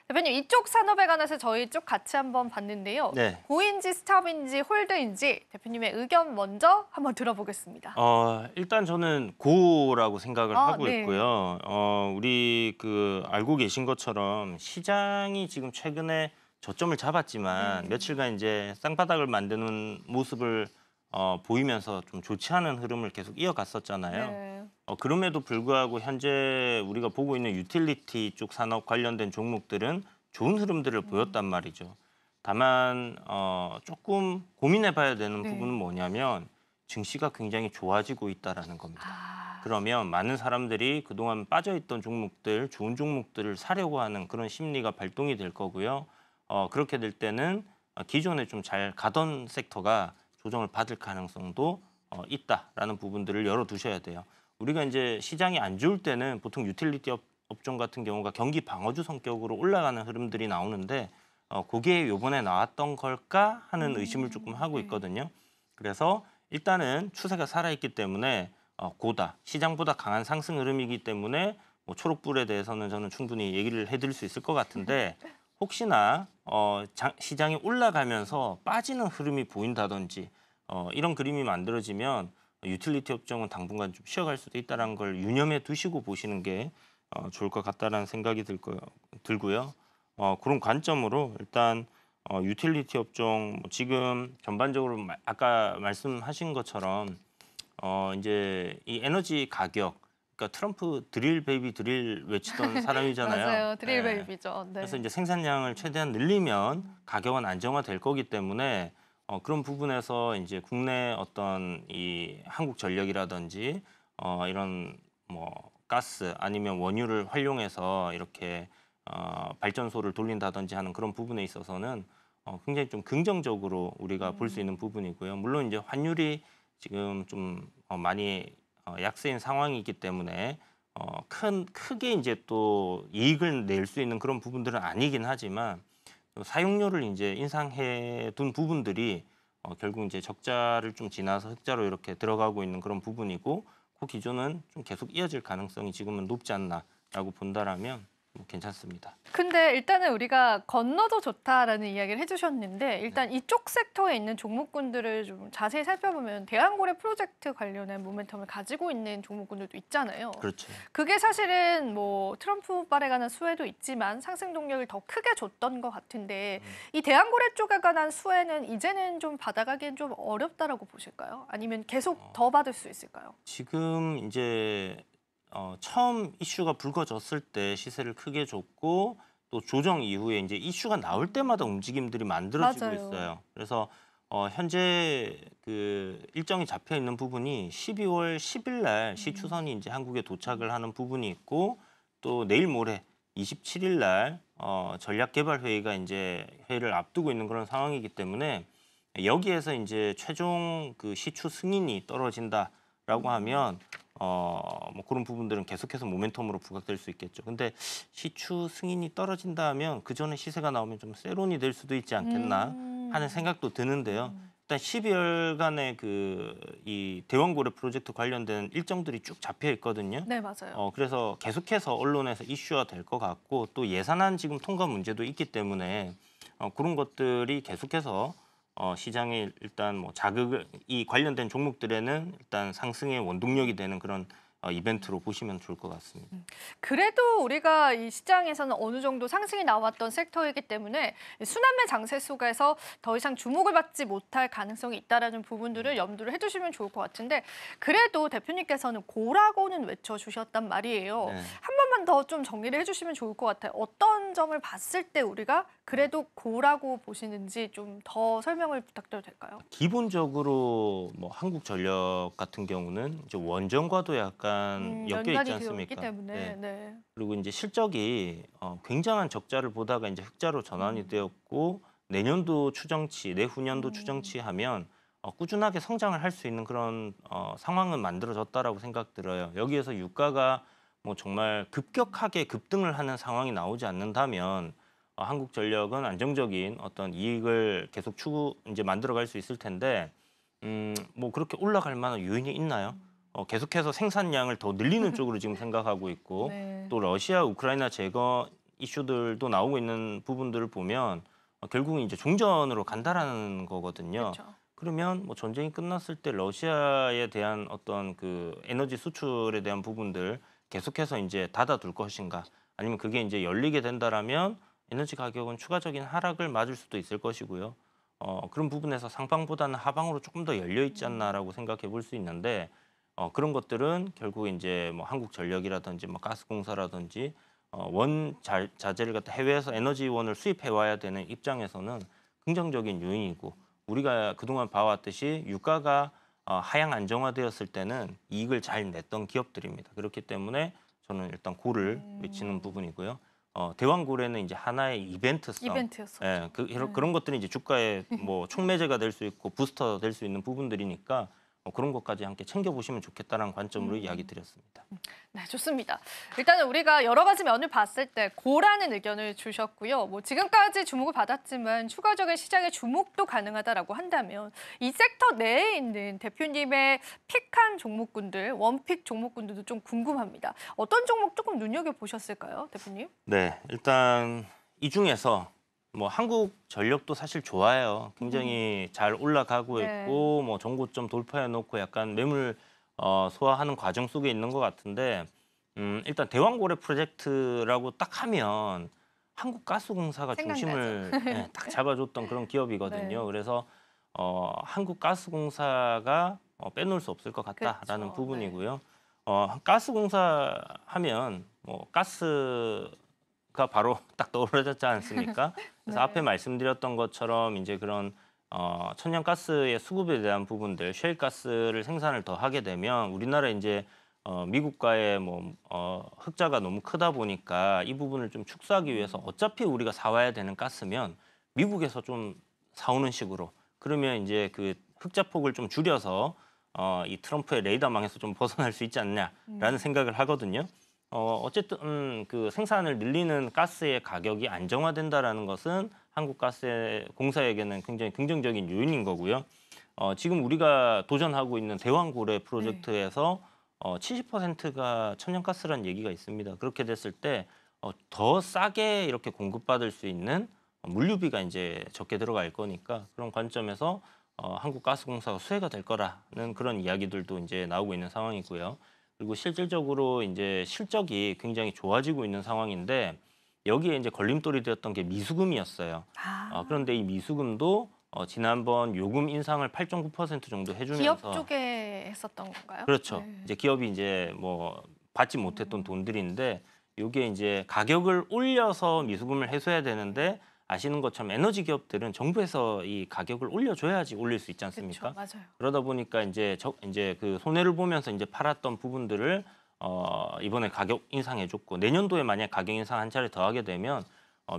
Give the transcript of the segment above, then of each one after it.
대표님, 이쪽 산업에 관해서 저희 쪽 같이 한번 봤는데요. 네. 고인지 스탑인지 홀드인지 대표님의 의견 먼저 한번 들어보겠습니다. 일단 저는 고라고 생각을 하고 네. 있고요. 우리 알고 계신 것처럼 시장이 지금 최근에 저점을 잡았지만 며칠간 이제 쌍바닥을 만드는 모습을 보이면서 좀 좋지 않은 흐름을 계속 이어갔었잖아요. 네. 그럼에도 불구하고 현재 우리가 보고 있는 유틸리티 쪽 산업 관련된 종목들은 좋은 흐름들을 보였단 말이죠. 다만 조금 고민해봐야 되는 네. 부분은 뭐냐면 증시가 굉장히 좋아지고 있다라는 겁니다. 아, 그러면 많은 사람들이 그동안 빠져있던 종목들, 좋은 종목들을 사려고 하는 그런 심리가 발동이 될 거고요. 그렇게 될 때는 기존에 좀 잘 가던 섹터가 조정을 받을 가능성도 있다라는 부분들을 열어두셔야 돼요. 우리가 이제 시장이 안 좋을 때는 보통 유틸리티 업종 같은 경우가 경기 방어주 성격으로 올라가는 흐름들이 나오는데 그게 요번에 나왔던 걸까 하는 의심을 조금 하고 있거든요. 그래서 일단은 추세가 살아있기 때문에 고다, 시장보다 강한 상승 흐름이기 때문에 뭐 초록불에 대해서는 저는 충분히 얘기를 해드릴 수 있을 것 같은데 혹시나 시장이 올라가면서 빠지는 흐름이 보인다든지 이런 그림이 만들어지면 유틸리티 업종은 당분간 좀 쉬어갈 수도 있다는 걸 유념해 두시고 보시는 게 좋을 것 같다라는 생각이 들고요. 그런 관점으로 일단 유틸리티 업종 지금 전반적으로 아까 말씀하신 것처럼 이제 이 에너지 가격 그러니까 트럼프 드릴 베이비 드릴 외치던 사람이잖아요. 맞아요. 드릴 네. 베이비죠. 네. 그래서 이제 생산량을 최대한 늘리면 가격은 안정화될 거기 때문에 그런 부분에서 이제 국내 어떤 이 한국전력이라든지 이런 뭐 가스 아니면 원유를 활용해서 이렇게 발전소를 돌린다든지 하는 그런 부분에 있어서는 굉장히 좀 긍정적으로 우리가 볼 수 있는 부분이고요. 물론 이제 환율이 지금 좀 많이 약세인 상황이기 때문에 크게 이제 또 이익을 낼 수 있는 그런 부분들은 아니긴 하지만 사용료를 이제 인상해 둔 부분들이 결국 이제 적자를 좀 지나서 흑자로 이렇게 들어가고 있는 그런 부분이고 그 기조는 좀 계속 이어질 가능성이 지금은 높지 않나라고 본다라면 괜찮습니다. 근데 일단은 우리가 건너도 좋다라는 이야기를 해주셨는데 일단 이쪽 섹터에 있는 종목군들을 좀 자세히 살펴보면 대한고래 프로젝트 관련한 모멘텀을 가지고 있는 종목군들도 있잖아요. 그렇죠. 그게 사실은 뭐 트럼프 발에 관한 수혜도 있지만 상승 동력을 더 크게 줬던 것 같은데 이 대한고래 쪽에 관한 수혜는 이제는 좀 받아가기엔 좀 어렵다라고 보실까요? 아니면 계속 더 받을 수 있을까요? 지금 이제 처음 이슈가 불거졌을 때 시세를 크게 줬고 또 조정 이후에 이제 이슈가 나올 때마다 움직임들이 만들어지고 맞아요. 있어요. 그래서 현재 그 일정이 잡혀 있는 부분이 12월 10일 날 시추선이 이제 한국에 도착을 하는 부분이 있고 또 내일 모레 27일 날 전략개발회의가 이제 회의를 앞두고 있는 그런 상황이기 때문에 여기에서 이제 최종 그 시추 승인이 떨어진다라고 하면 뭐 그런 부분들은 계속해서 모멘텀으로 부각될 수 있겠죠. 근데 시추 승인이 떨어진다면 그 전에 시세가 나오면 좀 세론이 될 수도 있지 않겠나 하는 생각도 드는데요. 일단 12월간의 이 대왕고래 프로젝트 관련된 일정들이 쭉 잡혀 있거든요. 네, 맞아요. 그래서 계속해서 언론에서 이슈화 될 것 같고 또 예산안 지금 통과 문제도 있기 때문에 그런 것들이 계속해서 시장에 일단 뭐 이 관련된 종목들에는 일단 상승의 원동력이 되는 그런 이벤트로 보시면 좋을 것 같습니다. 그래도 우리가 이 시장에서는 어느 정도 상승이 나왔던 섹터이기 때문에 순환매 장세 속에서 더 이상 주목을 받지 못할 가능성이 있다라는 부분들을 염두를 해두시면 좋을 것 같은데 그래도 대표님께서는 고라고는 외쳐주셨단 말이에요. 네. 한 번만 더 좀 정리를 해주시면 좋을 것 같아요. 어떤 점을 봤을 때 우리가 그래도 고라고 보시는지 좀 더 설명을 부탁드려도 될까요? 기본적으로 뭐 한국전력 같은 경우는 이제 원전과도 약간 엮여 있지 연관이 되어 있기 않습니까? 때문에 네. 네. 그리고 이제 실적이 굉장한 적자를 보다가 이제 흑자로 전환이 되었고 내년도 추정치, 내후년도 추정치 하면 꾸준하게 성장을 할 수 있는 그런 상황은 만들어졌다라고 생각 들어요. 여기에서 유가가 뭐 정말 급격하게 급등을 하는 상황이 나오지 않는다면 한국전력은 안정적인 어떤 이익을 계속 이제 만들어갈 수 있을 텐데 뭐 그렇게 올라갈 만한 요인이 있나요? 계속해서 생산량을 더 늘리는 쪽으로 지금 생각하고 있고 네. 또 러시아 우크라이나 이슈들도 나오고 있는 부분들을 보면 결국은 이제 종전으로 간다라는 거거든요. 그렇죠. 그러면 뭐 전쟁이 끝났을 때 러시아에 대한 어떤 그 에너지 수출에 대한 부분들 계속해서 이제 닫아둘 것인가, 아니면 그게 이제 열리게 된다라면 에너지 가격은 추가적인 하락을 맞을 수도 있을 것이고요. 그런 부분에서 상방보다는 하방으로 조금 더 열려 있지 않나라고 생각해 볼 수 있는데, 그런 것들은 결국 이제 뭐 한국전력이라든지 뭐 가스공사라든지 자재를 갖다 해외에서 에너지원을 수입해 와야 되는 입장에서는 긍정적인 요인이고, 우리가 그동안 봐왔듯이 유가가 하향 안정화되었을 때는 이익을 잘 냈던 기업들입니다. 그렇기 때문에 저는 일단 고를 외치는 부분이고요. 대왕고래는 이제 하나의 이벤트성, 이벤트였었죠. 예, 그런 것들이 이제 주가에 뭐 촉매제가 될 수 있고 부스터 될 수 있는 부분들이니까 그런 것까지 함께 챙겨보시면 좋겠다는 관점으로 이야기 드렸습니다. 네, 좋습니다. 일단은 우리가 여러 가지 면을 봤을 때 고라는 의견을 주셨고요. 뭐 지금까지 주목을 받았지만 추가적인 시장의 주목도 가능하다라고 한다면 이 섹터 내에 있는 대표님의 픽한 종목군들, 원픽 종목군들도 좀 궁금합니다. 어떤 종목 조금 눈여겨보셨을까요, 대표님? 네, 일단 이 중에서 뭐 한국전력도 사실 좋아요. 굉장히 잘 올라가고 네. 있고 뭐 정고점 돌파해 놓고 약간 매물 소화하는 과정 속에 있는 것 같은데, 일단 대왕고래 프로젝트라고 딱 하면 한국가스공사가 중심을 예, 딱 잡아줬던 그런 기업이거든요. 네. 그래서 한국가스공사가 빼놓을 수 없을 것 같다라는 그렇죠. 부분이고요. 가스공사 하면 뭐 가스가 바로 딱 떠오르지 않습니까? 그래서 네. 앞에 말씀드렸던 것처럼 이제 그런 천연가스의 수급에 대한 부분들, 셰일가스를 생산을 더 하게 되면 우리나라 이제 미국과의 뭐 흑자가 너무 크다 보니까 이 부분을 좀 축소하기 위해서 어차피 우리가 사와야 되는 가스면 미국에서 좀 사오는 식으로, 그러면 이제 그 흑자 폭을 좀 줄여서 이 트럼프의 레이더망에서 좀 벗어날 수 있지 않냐라는 생각을 하거든요. 어쨌든 그 생산을 늘리는 가스의 가격이 안정화된다라는 것은 한국가스공사에게는 굉장히 긍정적인 요인인 거고요. 지금 우리가 도전하고 있는 대왕고래 프로젝트에서 70%가 천연가스라는 얘기가 있습니다. 그렇게 됐을 때 더 싸게 이렇게 공급받을 수 있는 물류비가 이제 적게 들어갈 거니까, 그런 관점에서 한국가스공사가 수혜가 될 거라는 그런 이야기들도 이제 나오고 있는 상황이고요. 그리고 실질적으로 이제 실적이 굉장히 좋아지고 있는 상황인데, 여기에 이제 걸림돌이 되었던 게 미수금이었어요. 그런데 이 미수금도 지난번 요금 인상을 8.9% 정도 해주면서, 기업 쪽에 했었던 건가요? 그렇죠. 네. 이제 기업이 이제 뭐 받지 못했던 돈들인데, 이게 이제 가격을 올려서 미수금을 해소해야 되는데, 아시는 것처럼 에너지 기업들은 정부에서 이 가격을 올려줘야지 올릴 수 있지 않습니까? 그렇죠. 맞아요. 그러다 보니까 이제 이제 그 손해를 보면서 이제 팔았던 부분들을 이번에 가격 인상해줬고, 내년도에 만약 가격 인상 한 차례 더 하게 되면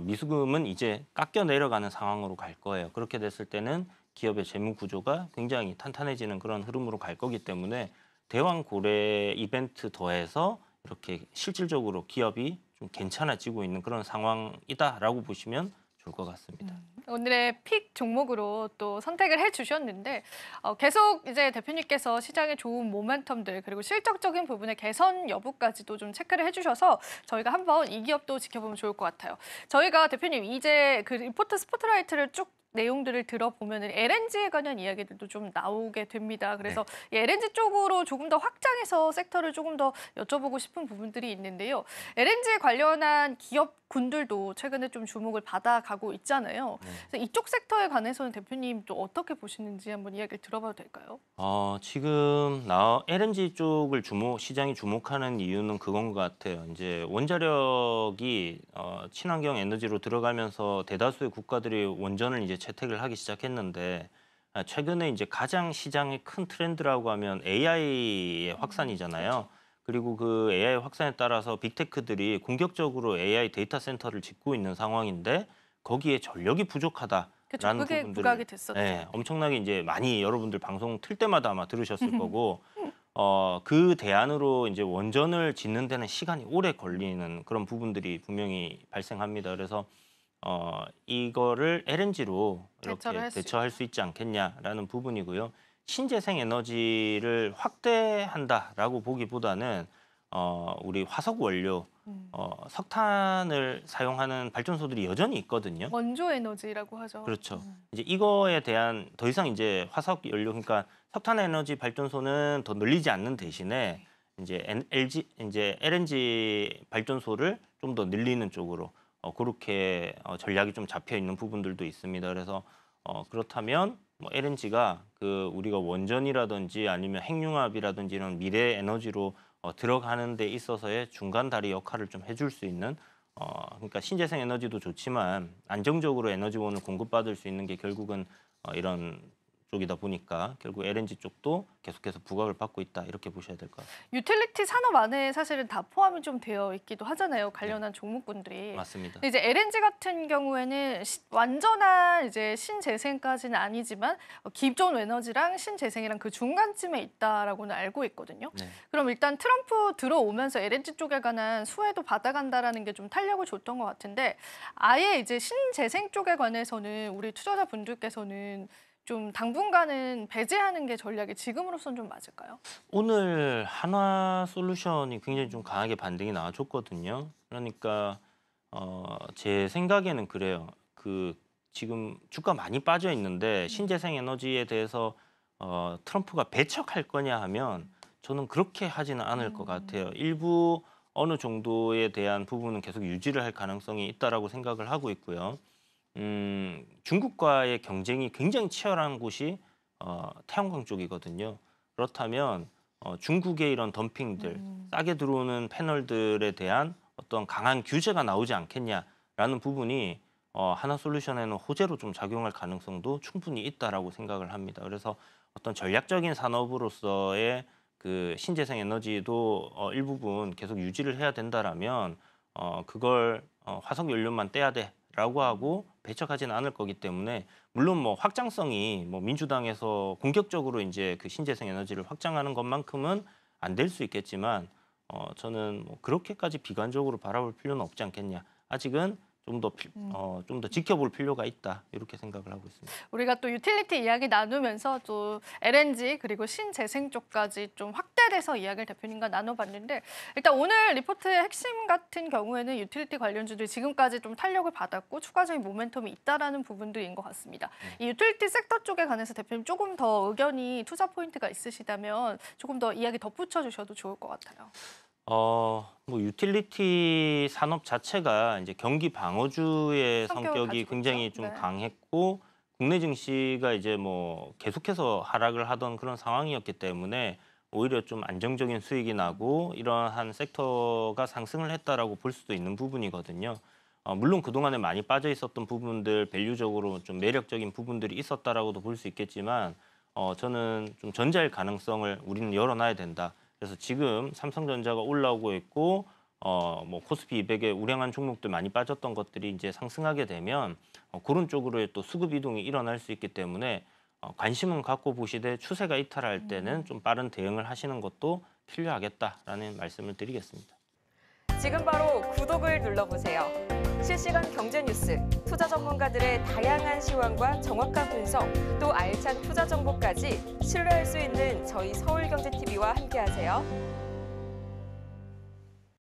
미수금은 이제 깎여 내려가는 상황으로 갈 거예요. 그렇게 됐을 때는 기업의 재무 구조가 굉장히 탄탄해지는 그런 흐름으로 갈 거기 때문에 대왕 고래 이벤트 더해서 이렇게 실질적으로 기업이 좀 괜찮아지고 있는 그런 상황이다라고 보시면 좋을 것 같습니다. 오늘의 픽 종목으로 또 선택을 해주셨는데 계속 이제 대표님께서 시장의 좋은 모멘텀들 그리고 실적적인 부분의 개선 여부까지도 좀 체크를 해주셔서 저희가 한번 이 기업도 지켜보면 좋을 것 같아요. 저희가 대표님 이제 그 리포트 스포트라이트를 쭉 내용들을 들어보면 LNG에 관한 이야기들도 좀 나오게 됩니다. 그래서 이 LNG 쪽으로 조금 더 확장해서 섹터를 조금 더 여쭤보고 싶은 부분들이 있는데요. LNG에 관련한 기업군들도 최근에 좀 주목을 받아가고 있잖아요. 그래서 이쪽 섹터에 관해서는 대표님 또 어떻게 보시는지 한번 이야기를 들어봐도 될까요? 지금 LNG 쪽을 시장이 주목하는 이유는 그건 것 같아요. 이제 원자력이 친환경 에너지로 들어가면서 대다수의 국가들이 원전을 이제 채택을 하기 시작했는데, 최근에 이제 가장 시장의 큰 트렌드라고 하면 AI의 확산이잖아요. 그리고 그 AI 확산에 따라서 빅테크들이 공격적으로 AI 데이터 센터를 짓고 있는 상황인데, 거기에 전력이 부족하다라는 그렇죠. 그게 부분들을 부각이 됐었죠. 네, 엄청나게 이제 많이 여러분들 방송 틀 때마다 아마 들으셨을 거고, 그 대안으로 이제 원전을 짓는 데는 시간이 오래 걸리는 그런 부분들이 분명히 발생합니다. 그래서 이거를 LNG로 대처를 이렇게 할수 대처할 수 있지 않겠냐라는 부분이고요. 신재생 에너지를 확대한다라고 보기보다는 우리 화석 원료, 석탄을 사용하는 발전소들이 여전히 있거든요. 원조 에너지라고 하죠. 그렇죠. 이제 이거에 대한 더 이상 이제 화석 연료, 그러니까 석탄 에너지 발전소는 더 늘리지 않는 대신에 이제 LNG 발전소를 좀 더 늘리는 쪽으로 그렇게 전략이 좀 잡혀 있는 부분들도 있습니다. 그래서 그렇다면 뭐 LNG가 그 우리가 원전이라든지 아니면 핵융합이라든지 이런 미래 에너지로 들어가는 데 있어서의 중간 다리 역할을 좀 해줄 수 있는 그러니까 신재생 에너지도 좋지만 안정적으로 에너지원을 공급받을 수 있는 게 결국은 이런 쪽이다 보니까 결국 LNG 쪽도 계속해서 부각을 받고 있다 이렇게 보셔야 될 것 같아요. 유틸리티 산업 안에 사실은 다 포함이 좀 되어 있기도 하잖아요. 관련한 종목군들이. 맞습니다. 근데 이제 LNG 같은 경우에는 완전한 이제 신재생까지는 아니지만 기존 에너지랑 신재생이랑 그 중간쯤에 있다라고는 알고 있거든요. 네. 그럼 일단 트럼프 들어오면서 LNG 쪽에 관한 수혜도 받아간다라는 게 좀 탄력을 줬던 것 같은데 아예 이제 신재생 쪽에 관해서는 우리 투자자분들께서는 좀 당분간은 배제하는 게 전략이 지금으로선 좀 맞을까요? 오늘 한화솔루션이 굉장히 좀 강하게 반등이 나와줬거든요. 그러니까 제 생각에는 그래요. 그 지금 주가 많이 빠져 있는데 신재생 에너지에 대해서 트럼프가 배척할 거냐 하면 저는 그렇게 하지는 않을 것 같아요. 일부 어느 정도에 대한 부분은 계속 유지를 할 가능성이 있다라고 생각을 하고 있고요. 중국과의 경쟁이 굉장히 치열한 곳이 태양광 쪽이거든요. 그렇다면 중국의 이런 덤핑들, 싸게 들어오는 패널들에 대한 어떤 강한 규제가 나오지 않겠냐라는 부분이 하나솔루션에는 호재로 좀 작용할 가능성도 충분히 있다라고 생각을 합니다. 그래서 어떤 전략적인 산업으로서의 그 신재생 에너지도 일부분 계속 유지를 해야 된다라면 그걸 화석 연료만 떼야 돼라고 하고 배척하지는 않을 거기 때문에 물론 뭐 확장성이 뭐 민주당에서 공격적으로 이제 그 신재생 에너지를 확장하는 것만큼은 안 될 수 있겠지만 저는 뭐 그렇게까지 비관적으로 바라볼 필요는 없지 않겠냐. 아직은 좀 더 지켜볼 필요가 있다 이렇게 생각을 하고 있습니다. 우리가 또 유틸리티 이야기 나누면서 또 LNG 그리고 신재생 쪽까지 좀 확대돼서 이야기를 대표님과 나눠봤는데 일단 오늘 리포트의 핵심 같은 경우에는 유틸리티 관련주들이 지금까지 좀 탄력을 받았고 추가적인 모멘텀이 있다라는 부분들인 것 같습니다. 이 유틸리티 섹터 쪽에 관해서 대표님 조금 더 의견이 투자 포인트가 있으시다면 조금 더 이야기 덧붙여 주셔도 좋을 것 같아요. 뭐 유틸리티 산업 자체가 이제 경기 방어주의 성격을 성격이 가지고 굉장히 있죠. 좀 네. 강했고 국내 증시가 이제 뭐 계속해서 하락을 하던 그런 상황이었기 때문에 오히려 좀 안정적인 수익이 나고 이러한 섹터가 상승을 했다라고 볼 수도 있는 부분이거든요. 물론 그동안에 많이 빠져 있었던 부분들, 밸류적으로 좀 매력적인 부분들이 있었다라고도 볼 수 있겠지만 저는 좀 전자일 가능성을 우리는 열어놔야 된다. 그래서 지금 삼성전자가 올라오고 있고 뭐 코스피 200에 우량한 종목들 많이 빠졌던 것들이 이제 상승하게 되면 그런 쪽으로의 또 수급 이동이 일어날 수 있기 때문에 관심은 갖고 보시되 추세가 이탈할 때는 좀 빠른 대응을 하시는 것도 필요하겠다라는 말씀을 드리겠습니다. 지금 바로 구독을 눌러보세요. 실시간 경제 뉴스, 투자 전문가들의 다양한 시황과 정확한 분석, 또 알찬 투자 정보까지 신뢰할 수 있는 저희 서울경제TV와 함께하세요.